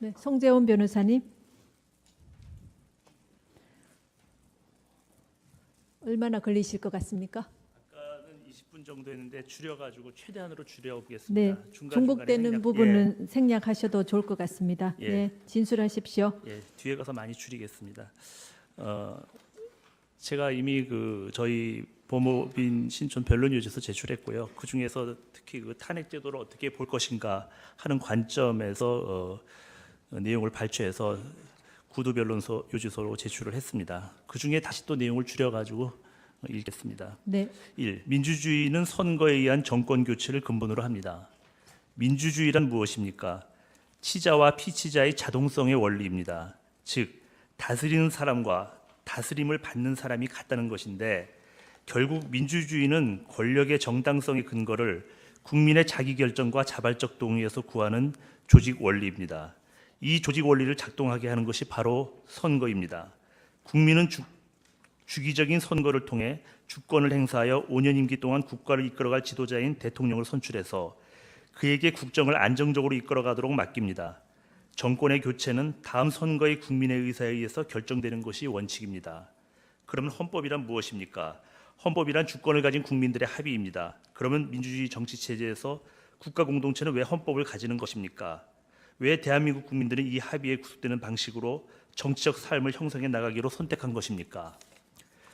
네, 송재원 변호사님. 얼마나 걸리실 것 같습니까? 아까는 20분 정도 했는데 줄여가지고 최대한으로 네, 줄여보겠습니다. 중복되는 부분은 생략하셔도 좋을 것 같습니다. 예. 네, 진술하십시오. 뒤에 가서 많이 줄이겠습니다. 제가 이미 저희 법무법인 신촌 변론유지서 제출했고요. 그 중에서 특히 탄핵 제도를 어떻게 볼 것인가 하는 관점에서 내용을 발췌해서 구두 변론서 요지서로 제출을 했습니다. 그 중에 다시 또 내용을 줄여가지고 읽겠습니다. 네, 1. 민주주의는 선거에 의한 정권 교체를 근본으로 합니다. 민주주의란 무엇입니까? 치자와 피치자의 자동성의 원리입니다. 즉 다스리는 사람과 다스림을 받는 사람이 같다는 것인데, 결국 민주주의는 권력의 정당성의 근거를 국민의 자기결정과 자발적 동의에서 구하는 조직 원리입니다. 이 조직 원리를 작동하게 하는 것이 바로 선거입니다. 국민은 주기적인 선거를 통해 주권을 행사하여 5년 임기 동안 국가를 이끌어갈 지도자인 대통령을 선출해서 그에게 국정을 안정적으로 이끌어가도록 맡깁니다. 정권의 교체는 다음 선거의 국민의 의사에 의해서 결정되는 것이 원칙입니다. 그러면 헌법이란 무엇입니까? 헌법이란 주권을 가진 국민들의 합의입니다. 그러면 민주주의 정치체제에서 국가 공동체는 왜 헌법을 가지는 것입니까? 왜 대한민국 국민들은 이 합의에 구속되는 방식으로 정치적 삶을 형성해 나가기로 선택한 것입니까?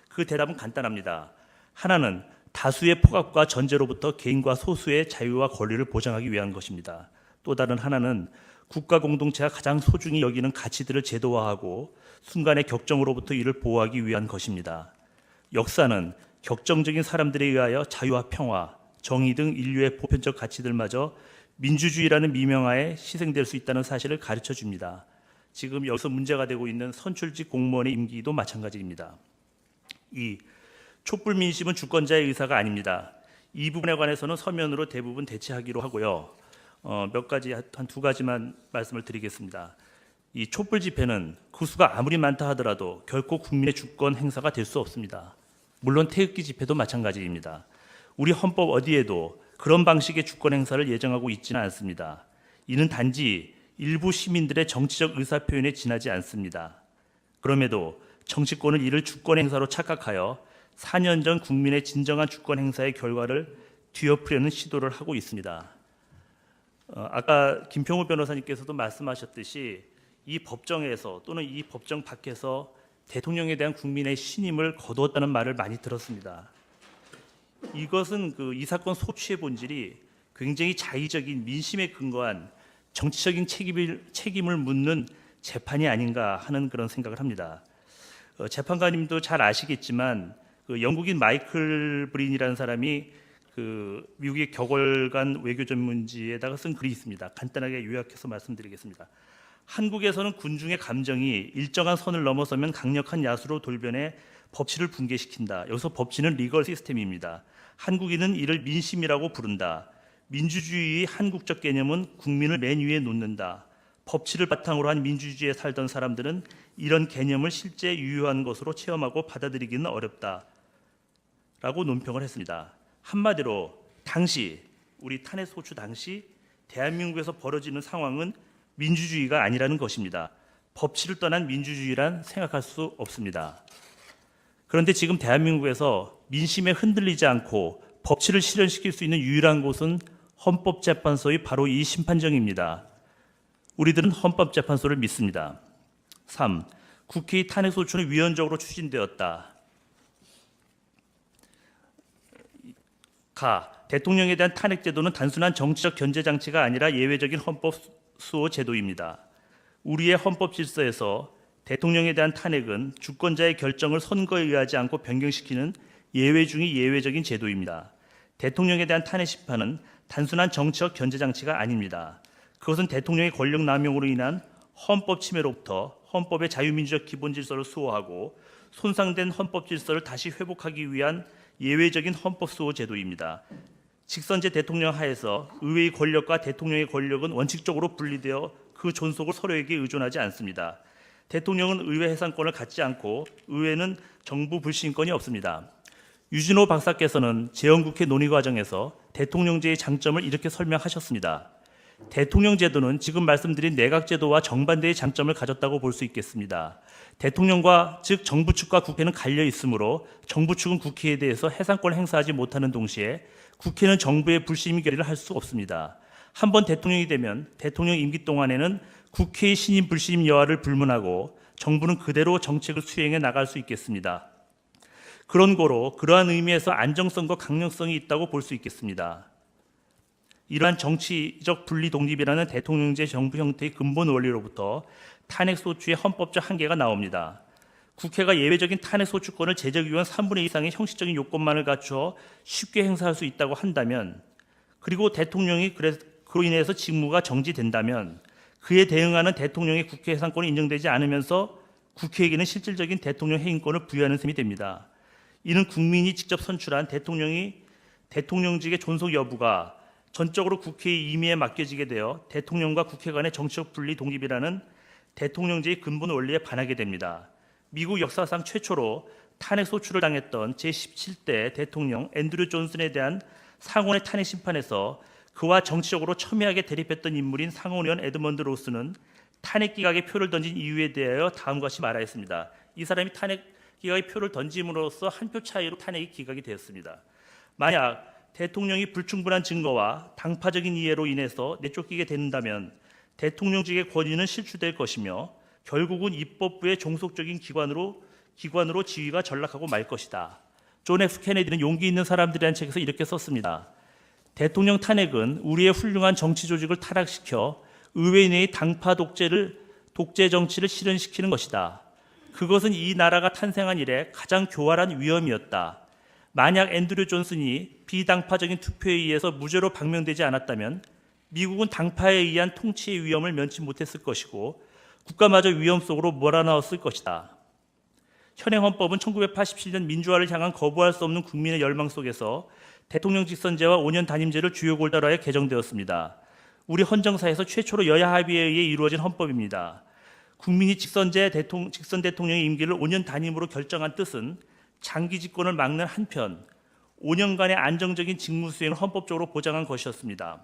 그 대답은 간단합니다. 하나는 다수의 폭압과 전제로부터 개인과 소수의 자유와 권리를 보장하기 위한 것입니다. 또 다른 하나는 국가 공동체가 가장 소중히 여기는 가치들을 제도화하고 순간의 격정으로부터 이를 보호하기 위한 것입니다. 역사는 격정적인 사람들에 의하여 자유와 평화, 정의 등 인류의 보편적 가치들마저 민주주의라는 미명하에 희생될 수 있다는 사실을 가르쳐 줍니다. 지금 여기서 문제가 되고 있는 선출직 공무원의 임기도 마찬가지입니다. 2. 촛불 민심은 주권자의 의사가 아닙니다. 이 부분에 관해서는 서면으로 대부분 대체하기로 하고요. 몇 가지, 한 두 가지만 말씀을 드리겠습니다. 이 촛불 집회는 그 수가 아무리 많다 하더라도 결코 국민의 주권 행사가 될 수 없습니다. 물론 태극기 집회도 마찬가지입니다. 우리 헌법 어디에도 그런 방식의 주권 행사를 예정하고 있지는 않습니다. 이는 단지 일부 시민들의 정치적 의사표현에 지나지 않습니다. 그럼에도 정치권은 이를 주권 행사로 착각하여 4년 전 국민의 진정한 주권 행사의 결과를 뒤엎으려는 시도를 하고 있습니다. 아까 김평우 변호사님께서도 말씀하셨듯이 이 법정에서 또는 이 법정 밖에서 대통령에 대한 국민의 신임을 거두었다는 말을 많이 들었습니다. 이것은 이 사건 소추의 본질이 굉장히 자의적인 민심에 근거한 정치적인 책임을 묻는 재판이 아닌가 하는 그런 생각을 합니다. 재판관님도 잘 아시겠지만 영국인 마이클 브린이라는 사람이 미국의 격월간 외교 전문지에다가 쓴 글이 있습니다. 간단하게 요약해서 말씀드리겠습니다. 한국에서는 군중의 감정이 일정한 선을 넘어서면 강력한 야수로 돌변해 법치를 붕괴시킨다. 여기서 법치는 리걸 시스템입니다. 한국인은 이를 민심이라고 부른다. 민주주의의 한국적 개념은 국민을 맨 위에 놓는다. 법치를 바탕으로 한 민주주의에 살던 사람들은 이런 개념을 실제 유효한 것으로 체험하고 받아들이기는 어렵다. 라고 논평을 했습니다. 한마디로 당시 우리 탄핵 소추 당시 대한민국에서 벌어지는 상황은 민주주의가 아니라는 것입니다. 법치를 떠난 민주주의란 생각할 수 없습니다. 그런데 지금 대한민국에서 민심에 흔들리지 않고 법치를 실현시킬 수 있는 유일한 곳은 헌법재판소의 바로 이 심판정입니다. 우리들은 헌법재판소를 믿습니다. 3. 국회의 탄핵소추는 위헌적으로 추진되었다. 가. 대통령에 대한 탄핵제도는 단순한 정치적 견제장치가 아니라 예외적인 헌법 수호 제도입니다. 우리의 헌법 질서에서 대통령에 대한 탄핵은 주권자의 결정을 선거에 의하지 않고 변경시키는 예외 중의 예외적인 제도입니다. 대통령에 대한 탄핵 심판은 단순한 정치적 견제장치가 아닙니다. 그것은 대통령의 권력 남용으로 인한 헌법 침해로부터 헌법의 자유민주적 기본 질서를 수호하고 손상된 헌법 질서를 다시 회복하기 위한 예외적인 헌법 수호 제도입니다. 직선제 대통령 하에서 의회의 권력과 대통령의 권력은 원칙적으로 분리되어 그 존속을 서로에게 의존하지 않습니다. 대통령은 의회 해산권을 갖지 않고 의회는 정부 불신권이 없습니다. 유진호 박사께서는 재헌국회 논의 과정에서 대통령제의 장점을 이렇게 설명하셨습니다. 대통령 제도는 지금 말씀드린 내각 제도와 정반대의 장점을 가졌다고 볼 수 있겠습니다. 대통령과 즉 정부 측과 국회는 갈려 있으므로 정부 측은 국회에 대해서 해상권을 행사하지 못하는 동시에 국회는 정부의 불심의 결의를 할 수 없습니다. 한번 대통령이 되면 대통령 임기 동안에는 국회의 신임 불심 여하를 불문하고 정부는 그대로 정책을 수행해 나갈 수 있겠습니다. 그런 거로 그러한 의미에서 안정성과 강력성이 있다고 볼 수 있겠습니다. 이러한 정치적 분리 독립이라는 대통령제 정부 형태의 근본 원리로부터 탄핵 소추의 헌법적 한계가 나옵니다. 국회가 예외적인 탄핵 소추권을 제적 의원 3분의 2 이상의 형식적인 요건만을 갖추어 쉽게 행사할 수 있다고 한다면, 그리고 대통령이 그로 인해서 직무가 정지된다면 그에 대응하는 대통령의 국회 해상권이 인정되지 않으면서 국회에게는 실질적인 대통령 해임권을 부여하는 셈이 됩니다. 이는 국민이 직접 선출한 대통령이 대통령직의 존속 여부가 전적으로 국회의 임의에 맡겨지게 되어 대통령과 국회 간의 정치적 분리 독립이라는 대통령제의 근본 원리에 반하게 됩니다. 미국 역사상 최초로 탄핵 소추를 당했던 제17대 대통령 앤드류 존슨에 대한 상원의 탄핵 심판에서 그와 정치적으로 첨예하게 대립했던 인물인 상원의원 에드먼드 로스는 탄핵 기각에 표를 던진 이유에 대하여 다음과 같이 말하였습니다. 이 사람이 탄핵 기각에 표를 던짐으로써 한 표 차이로 탄핵이 기각이 되었습니다. 만약 대통령이 불충분한 증거와 당파적인 이해로 인해서 내쫓기게 된다면 대통령직의 권위는 실추될 것이며 결국은 입법부의 종속적인 기관으로 지위가 전락하고 말 것이다. 존 F 케네디는 용기 있는 사람들이라는 책에서 이렇게 썼습니다. 대통령 탄핵은 우리의 훌륭한 정치 조직을 타락시켜 의회 내의 당파 독재 정치를 실현시키는 것이다. 그것은 이 나라가 탄생한 이래 가장 교활한 위험이었다. 만약 앤드류 존슨이 비당파적인 투표에 의해서 무죄로 방명되지 않았다면 미국은 당파에 의한 통치의 위험을 면치 못했을 것이고 국가마저 위험 속으로 몰아넣었을 것이다. 현행 헌법은 1987년 민주화를 향한 거부할 수 없는 국민의 열망 속에서 대통령 직선제와 5년 단임제를 주요 골자로 하여 개정되었습니다. 우리 헌정사에서 최초로 여야 합의에 의해 이루어진 헌법입니다. 국민이 직선 대통령의 임기를 5년 단임으로 결정한 뜻은 장기 집권을 막는 한편 5년간의 안정적인 직무 수행을 헌법적으로 보장한 것이었습니다.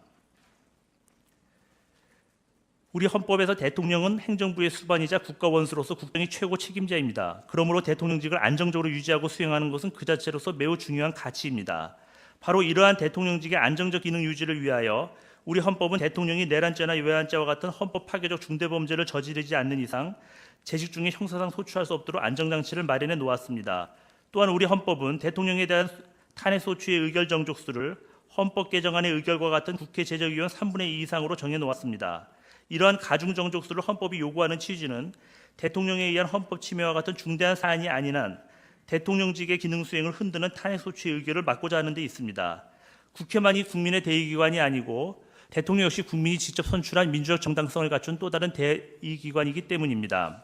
우리 헌법에서 대통령은 행정부의 수반이자 국가 원수로서 국정의 최고 책임자입니다. 그러므로 대통령직을 안정적으로 유지하고 수행하는 것은 그 자체로서 매우 중요한 가치입니다. 바로 이러한 대통령직의 안정적 기능 유지를 위하여 우리 헌법은 대통령이 내란죄나 외환죄와 같은 헌법 파괴적 중대범죄를 저지르지 않는 이상 재직 중에 형사상 소추할 수 없도록 안정장치를 마련해 놓았습니다. 또한 우리 헌법은 대통령에 대한 탄핵 소추의 의결 정족수를 헌법 개정안의 의결과 같은 국회 제적의원 3분의 2 이상으로 정해 놓았습니다. 이러한 가중 정족수를 헌법이 요구하는 취지는 대통령에 의한 헌법 침해와 같은 중대한 사안이 아닌 한 대통령직의 기능 수행을 흔드는 탄핵 소추의 의결을 막고자 하는 데 있습니다. 국회만이 국민의 대의기관이 아니고 대통령 역시 국민이 직접 선출한 민주적 정당성을 갖춘 또 다른 대의기관이기 때문입니다.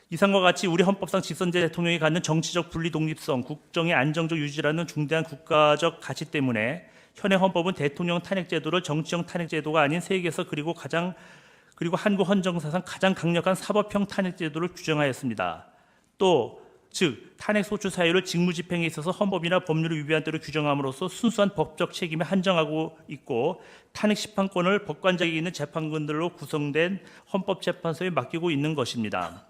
이상과 같이 우리 헌법상 직선제 대통령이 갖는 정치적 분리 독립성, 국정의 안정적 유지라는 중대한 국가적 가치 때문에 현행 헌법은 대통령 탄핵제도를 정치형 탄핵제도가 아닌 세계에서 그리고 한국 헌정사상 가장 강력한 사법형 탄핵제도를 규정하였습니다. 즉 탄핵 소추 사유를 직무 집행에 있어서 헌법이나 법률을 위배한 대로 규정함으로써 순수한 법적 책임에 한정하고 있고 탄핵 심판권을 법관직에 있는 재판관들로 구성된 헌법재판소에 맡기고 있는 것입니다.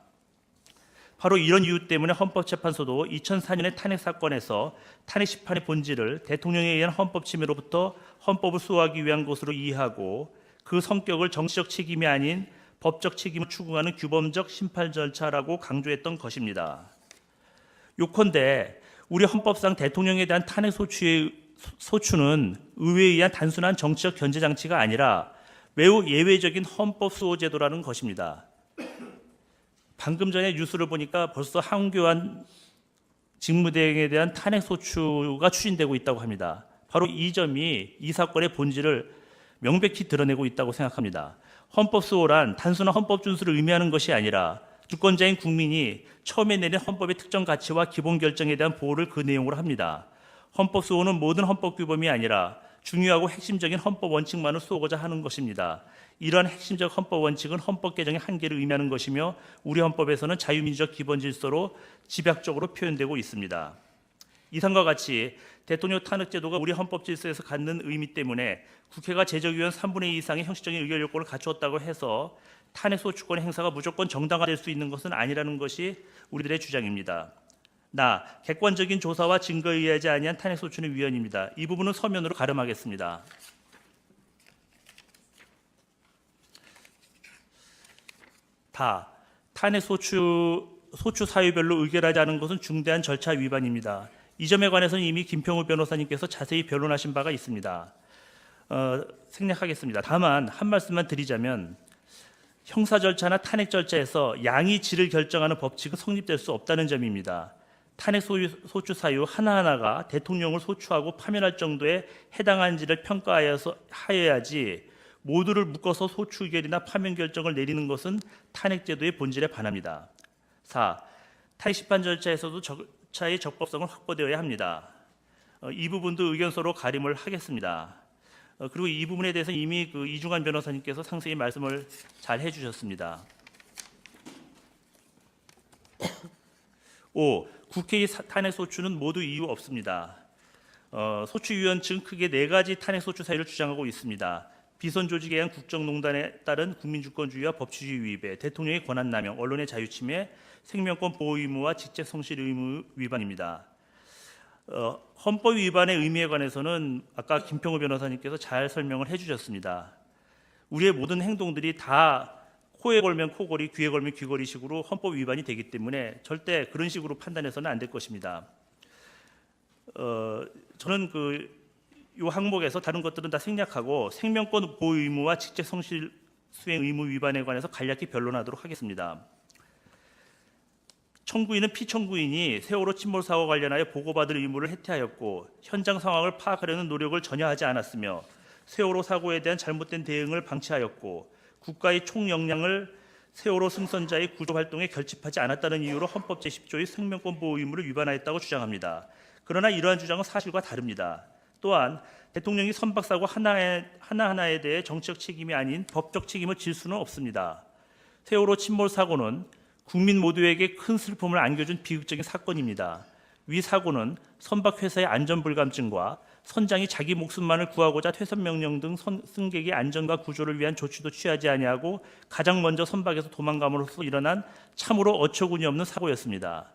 바로 이런 이유 때문에 헌법재판소도 2004년의 탄핵 사건에서 탄핵 심판의 본질을 대통령에 의한 헌법 침해로부터 헌법을 수호하기 위한 것으로 이해하고 그 성격을 정치적 책임이 아닌 법적 책임을 추구하는 규범적 심판 절차라고 강조했던 것입니다. 요컨대 우리 헌법상 대통령에 대한 탄핵 소추는 의회에 의한 단순한 정치적 견제 장치가 아니라 매우 예외적인 헌법 수호 제도라는 것입니다. 방금 전에 뉴스를 보니까 벌써 황교안 직무대행에 대한 탄핵 소추가 추진되고 있다고 합니다. 바로 이 점이 이 사건의 본질을 명백히 드러내고 있다고 생각합니다. 헌법 수호란 단순한 헌법 준수를 의미하는 것이 아니라 주권자인 국민이 처음에 내린 헌법의 특정 가치와 기본 결정에 대한 보호를 그 내용으로 합니다. 헌법 수호는 모든 헌법 규범이 아니라 중요하고 핵심적인 헌법 원칙만을 수호하고자 하는 것입니다. 이러한 핵심적 헌법 원칙은 헌법 개정의 한계를 의미하는 것이며 우리 헌법에서는 자유민주적 기본 질서로 집약적으로 표현되고 있습니다. 이상과 같이 대통령 탄핵 제도가 우리 헌법 질서에서 갖는 의미 때문에 국회가 제적의원 3분의 2 이상의 형식적인 의결 요건을 갖추었다고 해서 탄핵 소추권 행사가 무조건 정당화될 수 있는 것은 아니라는 것이 우리들의 주장입니다. 객관적인 조사와 증거에 의하지 아니한 탄핵 소추는 위헌입니다. 이 부분은 서면으로 가름하겠습니다. 탄핵 소추 사유별로 의결하지 않은 것은 중대한 절차 위반입니다. 이 점에 관해서는 이미 김평우 변호사님께서 자세히 변론하신 바가 있습니다. 생략하겠습니다. 다만 한 말씀만 드리자면 형사 절차나 탄핵 절차에서 양이 질을 결정하는 법칙은 성립될 수 없다는 점입니다. 탄핵 소추 사유 하나하나가 대통령을 소추하고 파면할 정도에 해당한지를 평가하여야지 모두를 묶어서 소추 의결이나 파면 결정을 내리는 것은 탄핵 제도의 본질에 반합니다. 탄핵 심판 절차에서도 절차의 적법성은 확보되어야 합니다. 이 부분도 의견서로 가림을 하겠습니다. 그리고 이 부분에 대해서 이미 이중환 변호사님께서 상세히 말씀을 잘 해주셨습니다. 5. 국회의 탄핵 소추는 모두 이유 없습니다. 소추위원 측은 크게 4가지 탄핵 소추 사유를 주장하고 있습니다. 비선 조직에 의한 국정농단에 따른 국민주권주의와 법치주의 위배, 대통령의 권한남용, 언론의 자유침해, 생명권 보호 의무와 직책 성실 의무 위반입니다. 헌법 위반의 의미에 관해서는 아까 김평우 변호사님께서 잘 설명을 해주셨습니다. 우리의 모든 행동들이 다 코에 걸면 코걸이, 귀에 걸면 귀걸이식으로 헌법 위반이 되기 때문에 절대 그런 식으로 판단해서는 안 될 것입니다. 저는 이 항목에서 다른 것들은 다 생략하고 생명권 보호 의무와 직책 성실 수행 의무 위반에 관해서 간략히 변론하도록 하겠습니다. 청구인은 피청구인이 세월호 침몰 사고 관련하여 보고받을 의무를 해태하였고 현장 상황을 파악하려는 노력을 전혀 하지 않았으며 세월호 사고에 대한 잘못된 대응을 방치하였고 국가의 총역량을 세월호 승선자의 구조 활동에 결집하지 않았다는 이유로 헌법 제10조의 생명권 보호 의무를 위반하였다고 주장합니다. 그러나 이러한 주장은 사실과 다릅니다. 또한 대통령이 선박사고 하나하나에 대해 정치적 책임이 아닌 법적 책임을 질 수는 없습니다. 세월호 침몰 사고는 국민 모두에게 큰 슬픔을 안겨준 비극적인 사건입니다. 위 사고는 선박회사의 안전불감증과 선장이 자기 목숨만을 구하고자 퇴선 명령 등 승객의 안전과 구조를 위한 조치도 취하지 아니하고 가장 먼저 선박에서 도망감으로써 일어난 참으로 어처구니 없는 사고였습니다.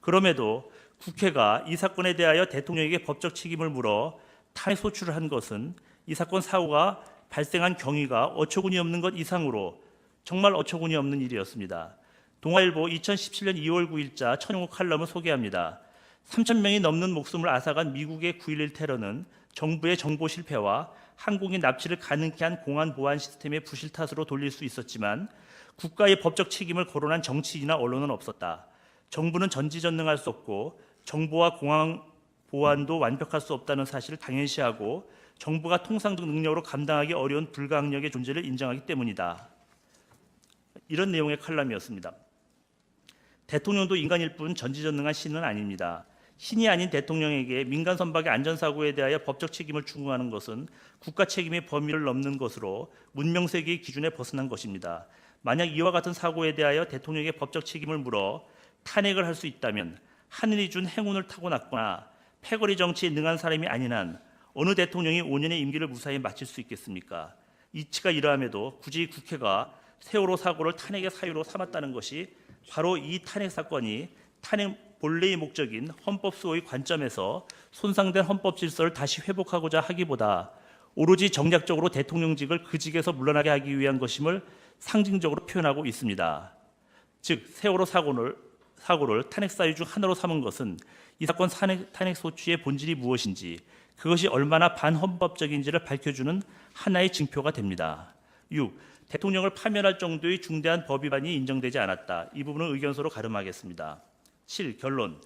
그럼에도 국회가 이 사건에 대하여 대통령에게 법적 책임을 물어 탄핵 소추를 한 것은 이 사건 사고가 발생한 경위가 어처구니 없는 것 이상으로 정말 어처구니 없는 일이었습니다. 동아일보 2017년 2월 9일자 천용호 칼럼을 소개합니다. 3,000명이 넘는 목숨을 앗아간 미국의 9.11 테러는 정부의 정보 실패와 항공인 납치를 가능케 한 공안 보안 시스템의 부실 탓으로 돌릴 수 있었지만 국가의 법적 책임을 거론한 정치인이나 언론은 없었다. 정부는 전지전능할 수 없고 정보와 공안 보안도 완벽할 수 없다는 사실을 당연시하고 정부가 통상적 능력으로 감당하기 어려운 불가항력의 존재를 인정하기 때문이다. 이런 내용의 칼럼이었습니다. 대통령도 인간일 뿐 전지전능한 신은 아닙니다. 신이 아닌 대통령에게 민간 선박의 안전사고에 대하여 법적 책임을 추궁하는 것은 국가 책임의 범위를 넘는 것으로 문명세계의 기준에 벗어난 것입니다. 만약 이와 같은 사고에 대하여 대통령에게 법적 책임을 물어 탄핵을 할 수 있다면 하늘이 준 행운을 타고났거나 패거리 정치에 능한 사람이 아닌 한 어느 대통령이 5년의 임기를 무사히 마칠 수 있겠습니까? 이치가 이러함에도 굳이 국회가 세월호 사고를 탄핵의 사유로 삼았다는 것이 바로 이 탄핵 사건이 탄핵 본래의 목적인 헌법 수호의 관점에서 손상된 헌법 질서를 다시 회복하고자 하기보다 오로지 정략적으로 대통령직을 그 직에서 물러나게 하기 위한 것임을 상징적으로 표현하고 있습니다. 즉 세월호 사고를 탄핵 사유 중 하나로 삼은 것은 이 사건 탄핵 소추의 본질이 무엇인지 그것이 얼마나 반헌법적인지를 밝혀주는 하나의 징표가 됩니다. 6. 대통령을 파면할 정도의 중대한 법 위반이 인정되지 않았다. 이 부분은 의견서로 가름하겠습니다. 7. 결론.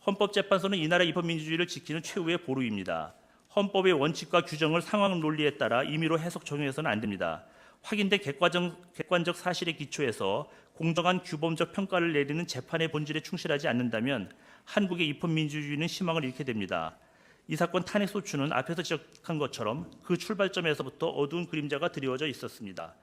헌법재판소는 이 나라 입헌민주주의를 지키는 최후의 보루입니다. 헌법의 원칙과 규정을 상황 논리에 따라 임의로 해석 적용해서는 안 됩니다. 확인된 객관적 사실에 기초해서 공정한 규범적 평가를 내리는 재판의 본질에 충실하지 않는다면 한국의 입헌민주주의는 희망을 잃게 됩니다. 이 사건 탄핵 소추는 앞에서 지적한 것처럼 그 출발점에서부터 어두운 그림자가 드리워져 있었습니다.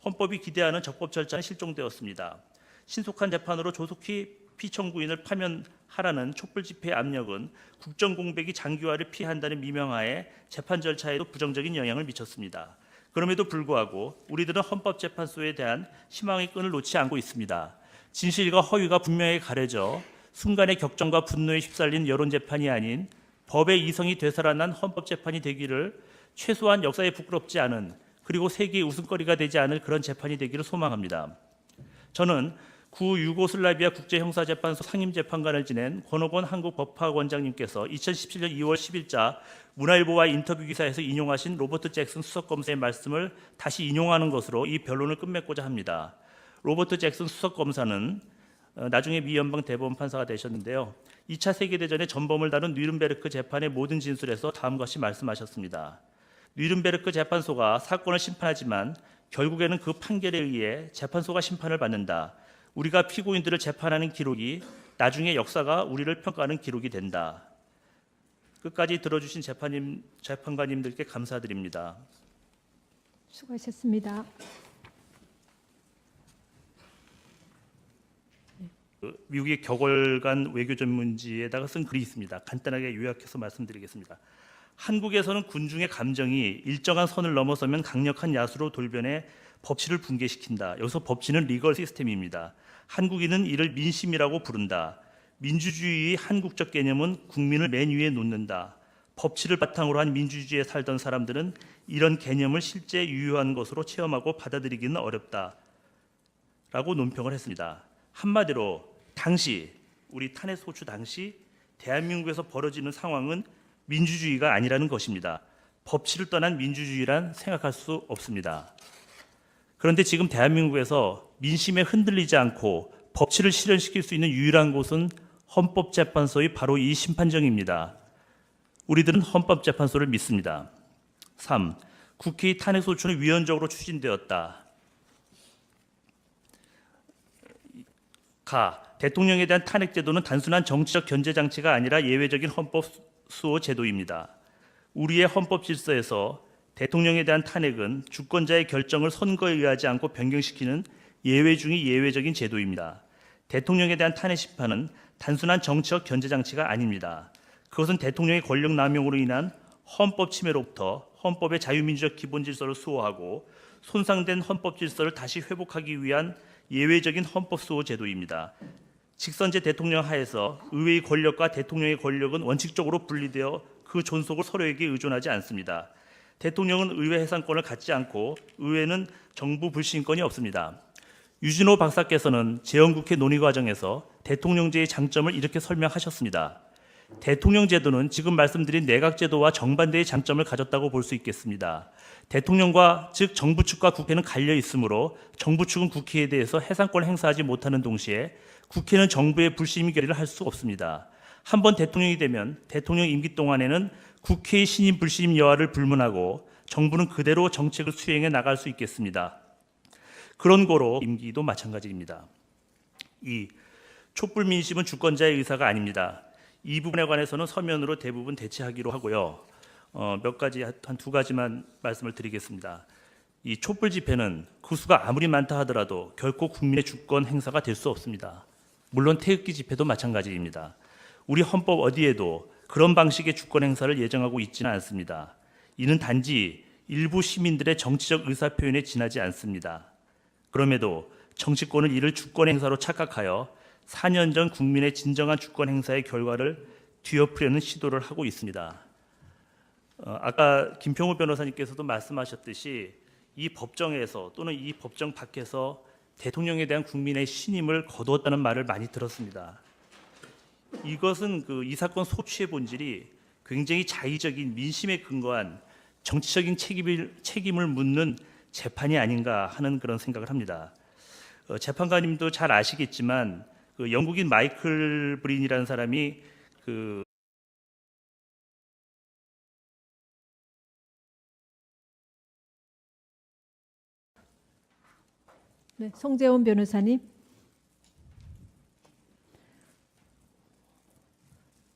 헌법이 기대하는 적법 절차는 실종되었습니다. 신속한 재판으로 조속히 피청구인을 파면하라는 촛불 집회의 압력은 국정 공백이 장기화를 피한다는 미명하에 재판 절차에도 부정적인 영향을 미쳤습니다. 그럼에도 불구하고 우리들은 헌법재판소에 대한 희망의 끈을 놓지 않고 있습니다. 진실과 허위가 분명히 가려져 순간의 격정과 분노에 휩쓸린 여론재판이 아닌 법의 이성이 되살아난 헌법재판이 되기를, 최소한 역사에 부끄럽지 않은, 그리고 세계의 웃음거리가 되지 않을 그런 재판이 되기를 소망합니다. 저는 구 유고슬라비아 국제형사재판소 상임재판관을 지낸 권옥원 한국법학원장님께서 2017년 2월 10일자 문화일보와의 인터뷰 기사에서 인용하신 로버트 잭슨 수석검사의 말씀을 다시 인용하는 것으로 이 변론을 끝맺고자 합니다. 로버트 잭슨 수석검사는 나중에 미 연방 대법원 판사가 되셨는데요. 2차 세계대전의 전범을 다룬 뉘른베르크 재판의 모든 진술에서 다음과 같이 말씀하셨습니다. 뉘른베르크 재판소가 사건을 심판하지만 결국에는 그 판결에 의해 재판소가 심판을 받는다. 우리가 피고인들을 재판하는 기록이 나중에 역사가 우리를 평가하는 기록이 된다. 끝까지 들어주신 재판관님들께 감사드립니다. 수고하셨습니다. 미국의 격월간 외교전문지에다가 쓴 글이 있습니다. 간단하게 요약해서 말씀드리겠습니다. 한국에서는 군중의 감정이 일정한 선을 넘어서면 강력한 야수로 돌변해 법치를 붕괴시킨다. 여기서 법치는 리걸 시스템입니다. 한국인은 이를 민심이라고 부른다. 민주주의의 한국적 개념은 국민을 맨 위에 놓는다. 법치를 바탕으로 한 민주주의에 살던 사람들은 이런 개념을 실제 유효한 것으로 체험하고 받아들이기는 어렵다. 라고 논평을 했습니다. 한마디로 당시, 우리 탄핵 소추 당시 대한민국에서 벌어지는 상황은 민주주의가 아니라는 것입니다. 법치를 떠난 민주주의란 생각할 수 없습니다. 그런데 지금 대한민국에서 민심에 흔들리지 않고 법치를 실현시킬 수 있는 유일한 곳은 헌법재판소의 바로 이 심판정입니다. 우리들은 헌법재판소를 믿습니다. 3. 국회의 탄핵소추는 위헌적으로 추진되었다. 가. 대통령에 대한 탄핵제도는 단순한 정치적 견제장치가 아니라 예외적인 헌법 수호 제도입니다. 우리의 헌법 질서에서 대통령에 대한 탄핵은 주권자의 결정을 선거에 의하지 않고 변경시키는 예외 중의 예외적인 제도입니다. 대통령에 대한 탄핵 심판은 단순한 정치적 견제장치가 아닙니다. 그것은 대통령의 권력 남용으로 인한 헌법 침해로부터 헌법의 자유민주적 기본 질서를 수호하고 손상된 헌법 질서를 다시 회복하기 위한 예외적인 헌법 수호 제도입니다. 직선제 대통령 하에서 의회의 권력과 대통령의 권력은 원칙적으로 분리되어 그 존속을 서로에게 의존하지 않습니다. 대통령은 의회 해산권을 갖지 않고 의회는 정부 불신권이 없습니다. 유진호 박사께서는 재헌국회 논의 과정에서 대통령제의 장점을 이렇게 설명하셨습니다. 대통령제도는 지금 말씀드린 내각제도와 정반대의 장점을 가졌다고 볼 수 있겠습니다. 대통령과 즉 정부 측과 국회는 갈려 있으므로 정부 측은 국회에 대해서 해산권을 행사하지 못하는 동시에 국회는 정부의 불信결의를 할 수 없습니다. 한번 대통령이 되면 대통령 임기 동안에는 국회의 신임 불신임 여하를 불문하고 정부는 그대로 정책을 수행해 나갈 수 있겠습니다. 그런 거로 임기도 마찬가지입니다. 2. 촛불 민심은 주권자의 의사가 아닙니다. 이 부분에 관해서는 서면으로 대부분 대체하기로 하고요. 몇 가지, 한 두 가지만 말씀을 드리겠습니다. 이 촛불 집회는 그 수가 아무리 많다 하더라도 결코 국민의 주권 행사가 될 수 없습니다. 물론 태극기 집회도 마찬가지입니다. 우리 헌법 어디에도 그런 방식의 주권 행사를 예정하고 있지는 않습니다. 이는 단지 일부 시민들의 정치적 의사표현에 지나지 않습니다. 그럼에도 정치권은 이를 주권 행사로 착각하여 4년 전 국민의 진정한 주권 행사의 결과를 뒤엎으려는 시도를 하고 있습니다. 아까 김평우 변호사님께서도 말씀하셨듯이 이 법정에서 또는 이 법정 밖에서 대통령에 대한 국민의 신임을 거두었다는 말을 많이 들었습니다. 이것은 이 사건 소추의 본질이 굉장히 자의적인 민심에 근거한 정치적인 책임을 묻는 재판이 아닌가 하는 그런 생각을 합니다. 재판관님도 잘 아시겠지만 영국인 마이클 브린이라는 사람이 네, 송재원 변호사님.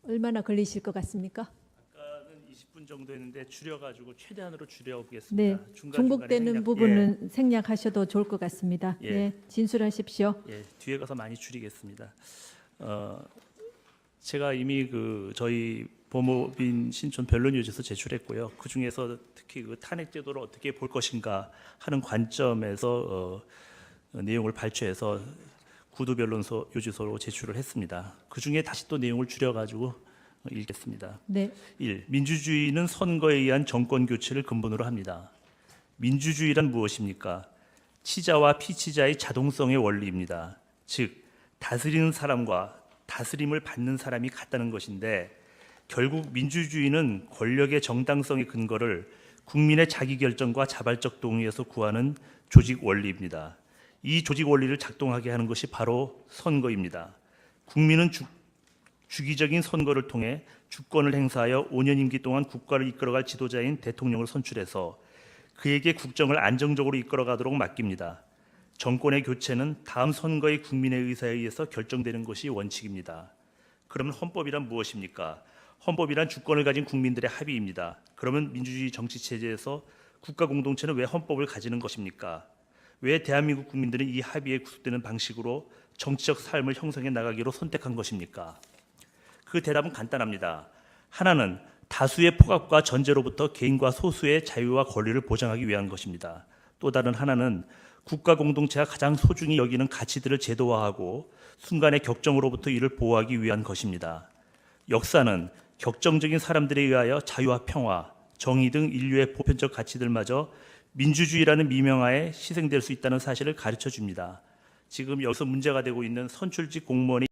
얼마나 걸리실 것 같습니까? 아까는 20분 정도 했는데 줄여가지고 최대한으로 네, 줄여보겠습니다. 중복되는 부분은 생략하셔도 좋을 것 같습니다. 예. 네, 진술하십시오. 뒤에 가서 많이 줄이겠습니다. 제가 이미 저희 법무법인 신촌 변론유지서 제출했고요. 그 중에서 특히 탄핵 제도를 어떻게 볼 것인가 하는 관점에서 내용을 발췌해서 구두 변론서 요지서로 제출을 했습니다. 그 중에 다시 또 내용을 줄여가지고 읽겠습니다. 네. 1. 민주주의는 선거에 의한 정권 교체를 근본으로 합니다. 민주주의란 무엇입니까? 치자와 피치자의 자동성의 원리입니다. 즉 다스리는 사람과 다스림을 받는 사람이 같다는 것인데, 결국 민주주의는 권력의 정당성의 근거를 국민의 자기결정과 자발적 동의에서 구하는 조직 원리입니다. 이 조직 원리를 작동하게 하는 것이 바로 선거입니다. 국민은 주기적인 선거를 통해 주권을 행사하여 5년 임기 동안 국가를 이끌어갈 지도자인 대통령을 선출해서 그에게 국정을 안정적으로 이끌어가도록 맡깁니다. 정권의 교체는 다음 선거의 국민의 의사에 의해서 결정되는 것이 원칙입니다. 그러면 헌법이란 무엇입니까? 헌법이란 주권을 가진 국민들의 합의입니다. 그러면 민주주의 정치체제에서 국가 공동체는 왜 헌법을 가지는 것입니까? 왜 대한민국 국민들은 이 합의에 구속되는 방식으로 정치적 삶을 형성해 나가기로 선택한 것입니까? 그 대답은 간단합니다. 하나는 다수의 폭압과 전제로부터 개인과 소수의 자유와 권리를 보장하기 위한 것입니다. 또 다른 하나는 국가 공동체가 가장 소중히 여기는 가치들을 제도화하고 순간의 격정으로부터 이를 보호하기 위한 것입니다. 역사는 격정적인 사람들에 의하여 자유와 평화, 정의 등 인류의 보편적 가치들마저 민주주의라는 미명하에 희생될 수 있다는 사실을 가르쳐 줍니다. 지금 여기서 문제가 되고 있는 선출직 공무원이